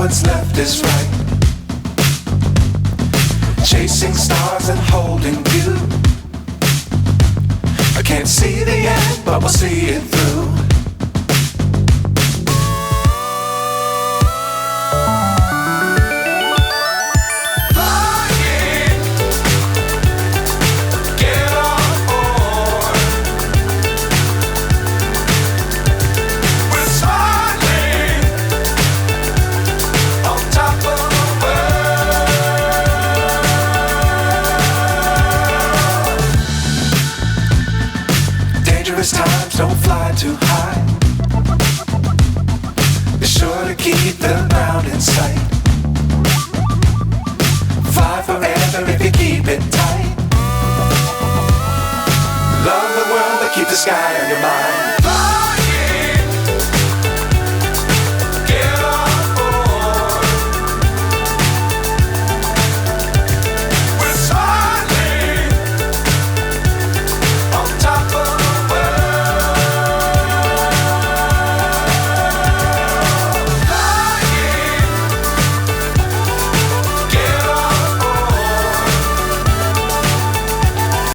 what's left is right. Chasing stars and holding you. I can't see the end, but we'll see it through. Times don't fly too high. Be sure to keep the ground in sight. Fly forever if you keep it tight. Love the world but keep the sky on your mind.